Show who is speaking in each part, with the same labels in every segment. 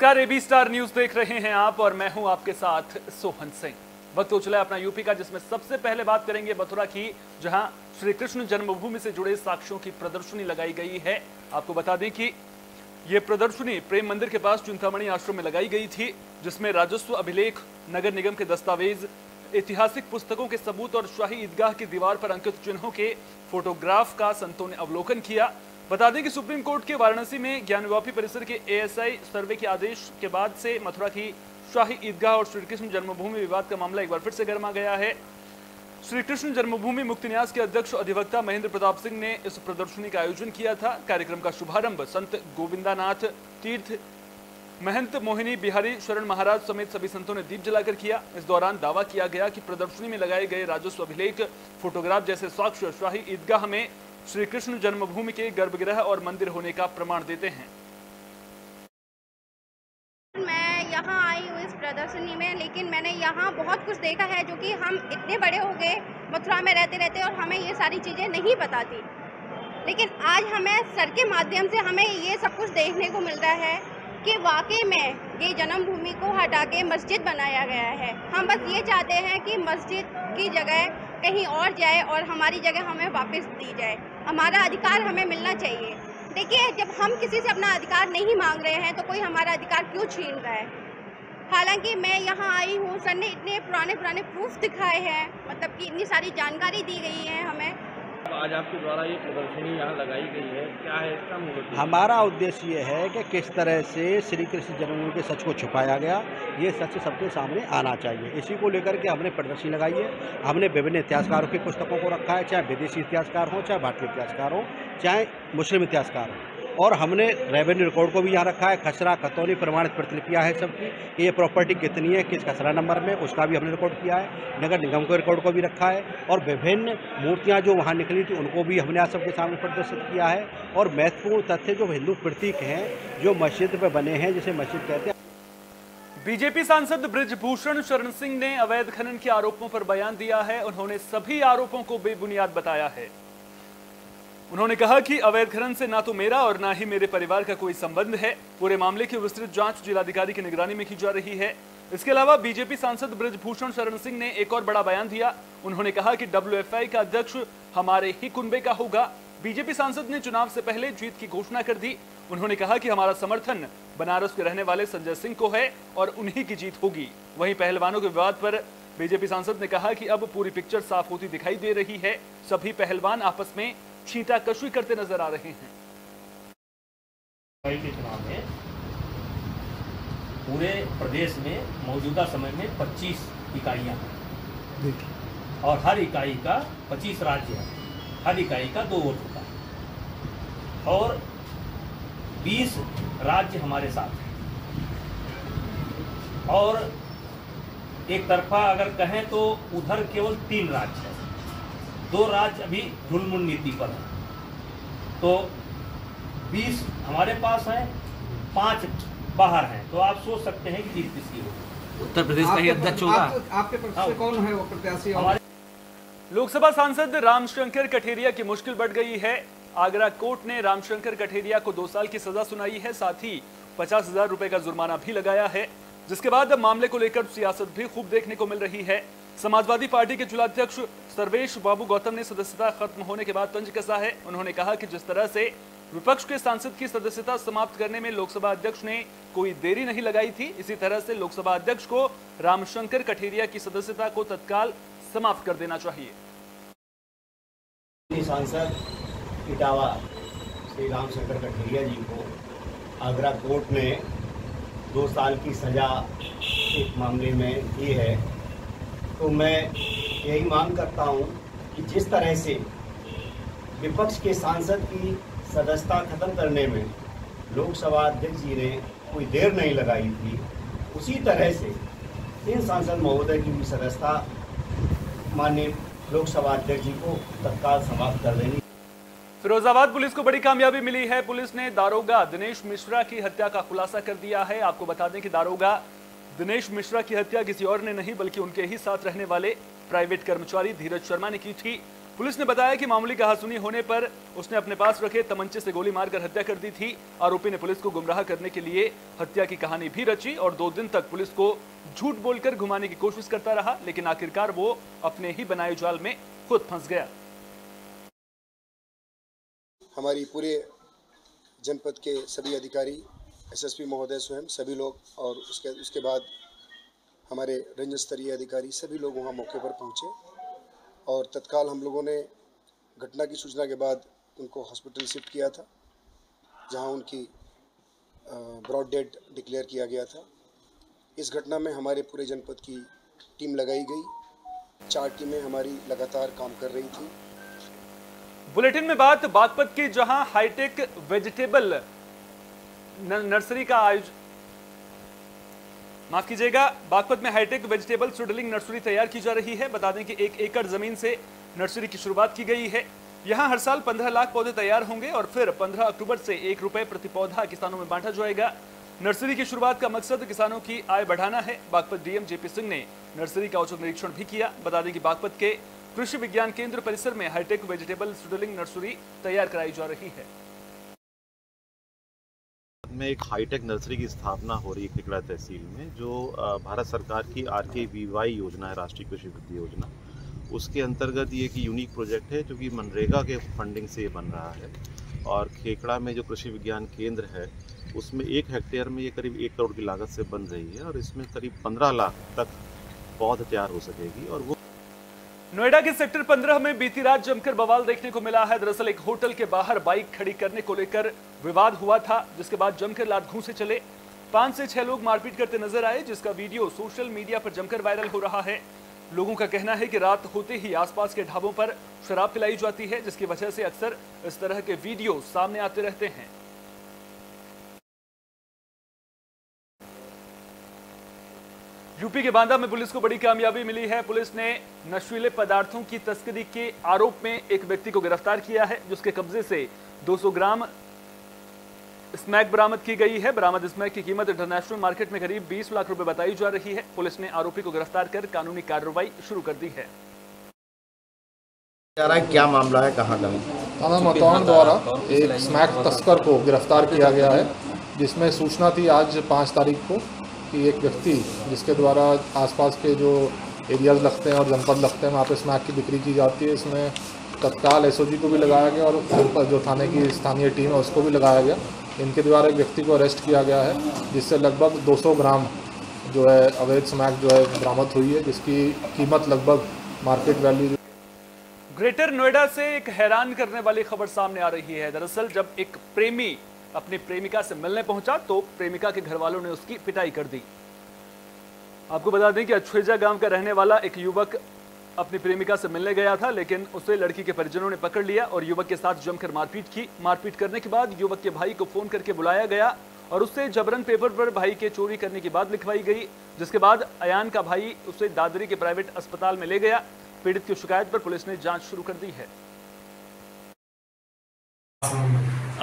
Speaker 1: नमस्कार, AB star news देख रहे हैं आप और मैं हूं आपके साथ सोहन सिंह। वक्त हो चला अपना यूपी का, जिसमें सबसे पहले बात करेंगे मथुरा की, जहां श्री कृष्ण जन्मभूमि से जुड़े साक्ष्यों की प्रदर्शनी लगाई गई है। आपको बता दें कि यह प्रदर्शनी प्रेम मंदिर के पास चिंतामणि आश्रम में लगाई गई थी, जिसमें राजस्व अभिलेख, नगर निगम के दस्तावेज, ऐतिहासिक पुस्तकों के सबूत और शाही ईदगाह की दीवार पर अंकित चिन्हों के फोटोग्राफ का संतों ने अवलोकन किया। बता दें कि सुप्रीम कोर्ट के वाराणसी में ज्ञानवापी परिसर के एएसआई सर्वे के आदेश के बाद से मथुरा की शाही ईदगाह और श्रीकृष्ण जन्मभूमि विवाद का मामला एक बार फिर से गर्मा गया है। श्रीकृष्ण जन्मभूमि मुक्ति न्यास के अध्यक्ष अधिवक्ता महेंद्र प्रताप सिंह ने इस प्रदर्शनी का आयोजन किया था। कार्यक्रम का शुभारंभ संत गोविंदानाथ तीर्थ महंत मोहिनी बिहारी शरण महाराज समेत सभी संतों ने दीप जलाकर किया। इस दौरान दावा किया गया कि प्रदर्शनी में लगाए गए राजस्व अभिलेख, फोटोग्राफ जैसे साक्ष्य शाही ईदगाह में श्री कृष्ण जन्मभूमि के गर्भगृह और मंदिर होने का प्रमाण देते हैं।
Speaker 2: मैं यहाँ आई हूँ इस प्रदर्शनी में, लेकिन मैंने यहाँ बहुत कुछ देखा है जो कि हम इतने बड़े हो गए मथुरा में रहते रहते और हमें ये सारी चीज़ें नहीं पता थी। लेकिन आज हमें सर के माध्यम से हमें ये सब कुछ देखने को मिल रहा है कि वाकई में ये जन्मभूमि को हटा के मस्जिद बनाया गया है। हम बस ये चाहते हैं कि मस्जिद की जगह कहीं और जाए और हमारी जगह हमें वापस दी जाए। हमारा अधिकार हमें मिलना चाहिए। देखिए, जब हम किसी से अपना अधिकार नहीं मांग रहे हैं तो कोई हमारा अधिकार क्यों छीन रहा है। हालांकि मैं यहाँ आई हूँ, सर ने इतने पुराने प्रूफ दिखाए हैं, मतलब कि इतनी सारी जानकारी दी गई है हमें।
Speaker 3: आज आपके द्वारा ये प्रदर्शनी यहाँ लगाई गई है, क्या है इसका मूल उद्देश्य?
Speaker 4: हमारा उद्देश्य ये है कि किस तरह से श्री कृष्ण जन्मभूमि के सच को छुपाया गया, ये सच सबके सामने आना चाहिए। इसी को लेकर के हमने प्रदर्शनी लगाई है। हमने विभिन्न इतिहासकारों की पुस्तकों को रखा है, चाहे विदेशी इतिहासकार हों, चाहे भारतीय इतिहासकार हों, चाहे मुस्लिम इतिहासकार हों। और हमने रेवेन्यू रिकॉर्ड को भी यहाँ रखा है, खसरा खतौनी प्रमाणित प्रतिलिपियाँ है सबकी, ये प्रॉपर्टी कितनी है, किस खसरा नंबर में, उसका भी हमने रिकॉर्ड किया है। नगर निगम के रिकॉर्ड को भी रखा है और विभिन्न मूर्तियाँ जो वहाँ निकली थी उनको भी हमने आज सबके सामने प्रदर्शित किया है। और महत्वपूर्ण तथ्य जो हिंदू प्रतीक हैं जो मस्जिद पर बने हैं, जिसे मस्जिद कहते हैं।
Speaker 1: बीजेपी सांसद बृजभूषण शरण सिंह ने अवैध खनन के आरोपों पर बयान दिया है। उन्होंने सभी आरोपों को बेबुनियाद बताया है। उन्होंने कहा कि अवैध खनन से ना तो मेरा और ना ही मेरे परिवार का कोई संबंध है। पूरे मामले की विस्तृत जांच जिलाधिकारी की निगरानी में की जा रही है। इसके अलावा बीजेपी सांसद बृजभूषण शरण सिंह ने एक और बड़ा बयान दिया। उन्होंने कहा कि WFI का अध्यक्ष हमारे ही कुनबे का होगा। बीजेपी सांसद ने चुनाव से पहले जीत की घोषणा कर दी। उन्होंने कहा कि हमारा समर्थन बनारस के रहने वाले संजय सिंह को है और उन्हीं की जीत होगी। वहीं पहलवानों के विवाद पर बीजेपी सांसद ने कहा कि अब पूरी पिक्चर साफ होती दिखाई दे रही है। सभी पहलवान आपस में छींटाकशी करते नजर आ रहे हैं।
Speaker 5: के चुनाव में पूरे प्रदेश में मौजूदा समय में 25 इकाइयां हैं और हर इकाई का 25 राज्य है, हर इकाई का 2 वोट होता है और 20 राज्य हमारे साथ हैं। और एक तरफा अगर कहें तो उधर केवल 3 राज्य हैं, 2 राज्य अभी ढुलमुल नीति पर है। तो 20 हमारे पास है, 5 बाहर हैं। तो आप सोच सकते हैं कि जीत किसकी होगी।
Speaker 6: उत्तर प्रदेश का ही अध्यक्ष होगा।
Speaker 7: आपके पक्ष से कौन है वो प्रत्याशी?
Speaker 1: हमारे लोकसभा सांसद रामशंकर कठेरिया की मुश्किल बढ़ गई है। आगरा कोर्ट ने रामशंकर कठेरिया को 2 साल की सजा सुनाई है, साथ ही 50,000 रुपए का जुर्माना भी लगाया है, जिसके बाद अब मामले को लेकर सियासत भी खूब देखने को मिल रही है। समाजवादी पार्टी के जिलाध्यक्ष सर्वेश बाबू गौतम ने सदस्यता खत्म होने के बाद तंज कसा है। उन्होंने कहा कि जिस तरह से विपक्ष के सांसद की सदस्यता समाप्त करने में लोकसभा अध्यक्ष ने कोई देरी नहीं लगाई थी, इसी तरह से लोकसभा अध्यक्ष को रामशंकर कठेरिया की सदस्यता को तत्काल समाप्त कर देना चाहिए।
Speaker 8: सांसद इटावा श्री रामशंकर कठेरिया जी को आगरा कोर्ट ने 2 साल की सजा एक मामले में दी है। तो मैं यही मांग करता हूं कि जिस तरह से विपक्ष के सांसद की सदस्यता खत्म करने में लोकसभा अध्यक्ष जी ने कोई देर नहीं लगाई थी, उसी तरह से इन सांसद महोदय की भी सदस्यता माननीय लोकसभा अध्यक्ष जी को तत्काल समाप्त कर देनी।
Speaker 1: फिरोजाबाद पुलिस को बड़ी कामयाबी मिली है। पुलिस ने दारोगा दिनेश मिश्रा की हत्या का खुलासा कर दिया है। आपको बता दें कि दारोगा दिनेश मिश्रा की हत्या किसी और ने नहीं बल्कि उनके ही साथ रहने वाले प्राइवेट कर्मचारी धीरज शर्मा ने की थी। पुलिस ने बताया कि मामूली कहासुनी होने पर उसने अपने पास रखे तमंचे से गोली मारकर हत्या कर दी थी। आरोपी ने पुलिस को गुमराह करने के लिए हत्या की कहानी भी रची और 2 दिन तक पुलिस को झूठ बोलकर घुमाने की कोशिश करता रहा, लेकिन आखिरकार वो अपने ही बनाए जाल में खुद फंस गया।
Speaker 6: हमारी पूरे जनपद के सभी अधिकारी, एसएसपी महोदय स्वयं, सभी लोग और उसके बाद हमारे रेंज स्तरीय अधिकारी सभी लोग वहाँ मौके पर पहुँचे और तत्काल हम लोगों ने घटना की सूचना के बाद उनको हॉस्पिटल शिफ्ट किया था, जहाँ उनकी ब्रॉड डेड डिक्लेयर किया गया था। इस घटना में हमारे पूरे जनपद की टीम लगाई गई। 4 टीमें हमारी लगातार काम कर रही थी।
Speaker 1: बुलेटिन में बात बागपत की, जहां हाईटेक वेजिटेबल नर्सरी का माफ कीजिएगा, बागपत में हाईटेक वेजिटेबल सीडलिंग नर्सरी तैयार की जा रही है। बता दें कि 1 एकड़ जमीन से नर्सरी की शुरुआत की गई है। यहां हर साल 15 लाख पौधे तैयार होंगे और फिर 15 अक्टूबर से 1 रुपए प्रति पौधा किसानों में बांटा जाएगा। नर्सरी की शुरुआत का मकसद किसानों की आय बढ़ाना है। बागपत डीएम जेपी सिंह ने नर्सरी का औचक निरीक्षण भी किया। बता दें कि बागपत के कृषि विज्ञान केंद्र परिसर में हाईटेक वेजिटेबल सीडलिंग नर्सरी तैयार कराई जा रही है।
Speaker 9: में एक हाईटेक नर्सरी की स्थापना हो रही है खेकड़ा तहसील में, जो भारत सरकार की RKVY योजना है, राष्ट्रीय कृषि वृद्धि योजना। उसके अंतर्गत ये एक यूनिक प्रोजेक्ट है जो कि मनरेगा के फंडिंग से ये बन रहा है। और खेकड़ा में जो कृषि विज्ञान केंद्र है उसमें 1 हेक्टेयर में ये करीब 1 करोड़ की लागत से बन रही है और इसमें करीब 15 लाख तक पौध तैयार हो सकेगी। और वो
Speaker 1: नोएडा के सेक्टर 15 में बीती रात जमकर बवाल देखने को मिला है। दरअसल एक होटल के बाहर बाइक खड़ी करने को लेकर विवाद हुआ था, जिसके बाद जमकर लात घूंसे चले। 5 से 6 लोग मारपीट करते नजर आए, जिसका वीडियो सोशल मीडिया पर जमकर वायरल हो रहा है। लोगों का कहना है कि रात होते ही आसपास के ढाबों पर शराब पिलाई जाती है, जिसकी वजह से अक्सर इस तरह के वीडियो सामने आते रहते हैं। यूपी के बांदा में पुलिस को बड़ी कामयाबी मिली है। पुलिस ने नशीले पदार्थों की तस्करी के आरोप में एक व्यक्ति को गिरफ्तार किया है, जिसके कब्जे से 200 ग्राम स्मैक बरामद की गई है। बरामद स्मैक की कीमत इंटरनेशनल मार्केट में करीब 20 लाख रुपए बताई जा रही है। पुलिस ने आरोपी को गिरफ्तार कर कानूनी कार्रवाई शुरू कर दी है।
Speaker 10: क्या मामला है, कहाँ का?
Speaker 11: थाना मतौन द्वारा एक स्मैक तस्कर को गिरफ्तार किया गया है, जिसमें सूचना थी आज 5 तारीख को कि एक व्यक्ति जिसके द्वारा आसपास के जो एरियाज लगते हैं और जनपद लगते हैं वहाँ पे स्मैक की बिक्री की जाती है। इसमें तत्काल SOG को भी लगाया गया और जनपद जो थाने की स्थानीय टीम है उसको भी लगाया गया। इनके द्वारा एक व्यक्ति को अरेस्ट किया गया है, जिससे लगभग 200 ग्राम जो है अवैध स्मैक जो है बरामद हुई है, जिसकी कीमत लगभग मार्केट वैल्यू।
Speaker 1: ग्रेटर नोएडा से एक हैरान करने वाली खबर सामने आ रही है। दरअसल जब एक प्रेमी अपनी प्रेमिका से मिलने पहुंचा तो प्रेमिका के घर वालों ने उसकी पिटाई कर दी। आपको बता दें कि अछुजा गांव का रहने वाला एक युवक अपनी प्रेमिका से मिलने गया था, लेकिन उसे लड़की के परिजनों ने पकड़ लिया और युवक के साथ जमकर मारपीट की। मारपीट करने के बाद युवक के भाई को फोन करके बुलाया गया और उससे जबरन पेपर पर भाई के चोरी करने की बात लिखवाई गई, जिसके बाद अयान का भाई उसे दादरी के प्राइवेट अस्पताल में ले गया। पीड़ित की शिकायत पर पुलिस ने जांच शुरू कर दी है।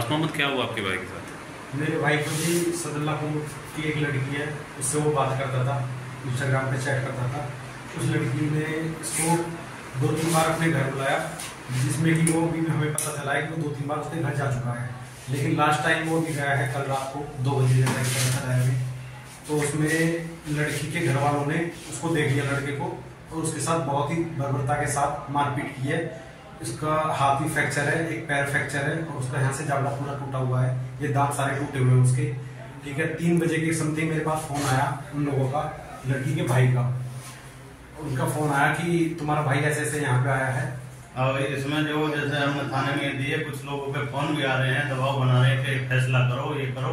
Speaker 12: मोहम्मद, क्या हुआ आपके भाई के साथ?
Speaker 13: मेरे भाई को भी सदल्लापुर की एक लड़की है, उससे वो बात करता था, इंस्टाग्राम पे चैट करता था। उस लड़की ने इसको 2-3 बार अपने घर बुलाया, जिसमें कि वो भी हमें पता चला है कि वो 2-3 बार उसके घर जा चुका है। लेकिन लास्ट टाइम वो भी गया है कल रात को 2 बजे में। तो उसमें लड़की के घर वालों ने उसको देख लिया लड़के को और उसके साथ बहुत ही बर्बरता के साथ मारपीट की है। इसका हाथ भी फ्रैक्चर है, एक पैर फ्रैक्चर है और उसका यहाँ से जावड़ा पूरा टूटा हुआ है। ये दांत सारे टूटे हुए हैं उसके। ठीक है, 3 बजे के समथिंग मेरे पास फोन आया उन लोगों का, लड़की के भाई का। उनका फोन आया कि तुम्हारा भाई ऐसे ऐसे यहाँ पे आया है।
Speaker 12: और इसमें जो जैसे हमने थाने में दिए, कुछ लोगों के फोन भी आ रहे हैं, दबाव बना रहे हैं कि फैसला करो, ये करो।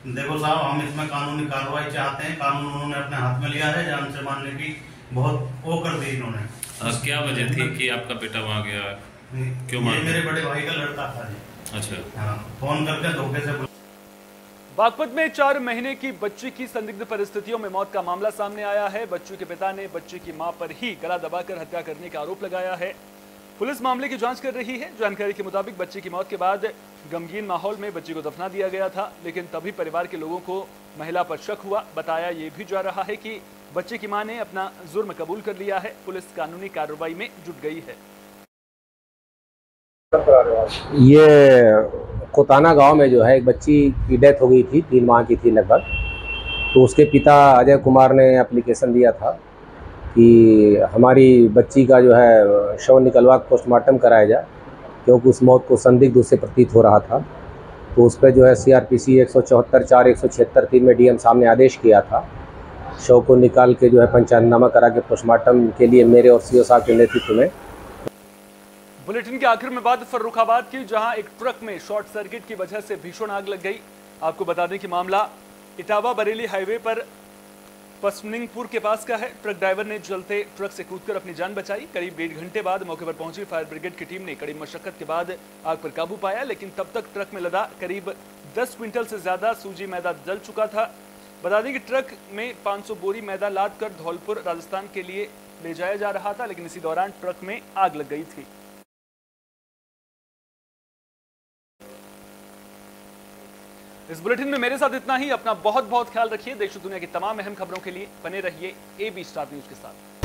Speaker 12: देखो साहब, हम इसमें कानूनी कार्रवाई चाहते हैं। कानून उन्होंने अपने हाथ में लिया है, जान से मारने की बहुत वो कर दी इन्होंने।
Speaker 14: क्या वजह थी कि आपका बेटा वहाँ गया? क्यों?
Speaker 12: ये मेरे बड़े भाई का लड़का था जी।
Speaker 14: अच्छा।
Speaker 12: हाँ, फोन करके धोखे से।
Speaker 1: बागपत में 4 महीने की बच्ची की संदिग्ध परिस्थितियों में मौत का मामला सामने आया है। बच्ची के पिता ने बच्ची की मां पर ही गला दबाकर हत्या करने का आरोप लगाया है। पुलिस मामले की जांच कर रही है। जानकारी के मुताबिक बच्ची की मौत के बाद गमगीन माहौल में बच्ची को दफना दिया गया था, लेकिन तभी परिवार के लोगों को महिला पर शक हुआ। बताया ये भी जा रहा है कि बच्चे की मां ने अपना जुर्म कबूल कर लिया है। पुलिस कानूनी कार्रवाई में जुट गई है।
Speaker 10: ये कोताना गांव में जो है एक बच्ची की डेथ हो गई थी, 3 माह की थी लगभग। तो उसके पिता अजय कुमार ने एप्लीकेशन दिया था कि हमारी बच्ची का जो है शव निकलवा पोस्टमार्टम कराया जाए, क्योंकि उस मौत को संदिग्ध उससे प्रतीत हो रहा था। तो उस पर जो है CRPC 174(4) 176(3) में DM साहब ने आदेश किया था। शव को निकाल के जो है पंचायतनामा करा के पोस्टमार्टम के लिए मेरे और CO साहब के नेतृत्व में।
Speaker 1: बुलेटिन के आखिर में बात फर्रुखाबाद की, जहां एक ट्रक में शॉर्ट सर्किट की वजह से भीषण आग लग गई। आपको बता दें कि मामला इटावा बरेली हाईवे पर पसनिंगपुर के पास का है। ट्रक ड्राइवर ने जलते ट्रक से कूदकर अपनी जान बचाई। करीब 1.5 घंटे बाद मौके पर पहुंची फायर ब्रिगेड की टीम ने कड़ी मशक्कत के बाद आग पर काबू पाया, लेकिन तब तक ट्रक में लदा करीब 10 क्विंटल से ज्यादा सूजी मैदा जल चुका था। बता दें कि ट्रक में 500 बोरी मैदा लाद कर धौलपुर राजस्थान के लिए ले जाया जा रहा था, लेकिन इसी दौरान ट्रक में आग लग गई थी। इस बुलेटिन में मेरे साथ इतना ही। अपना बहुत बहुत ख्याल रखिए। देश और दुनिया की तमाम अहम खबरों के लिए बने रहिए AB स्टार न्यूज के साथ।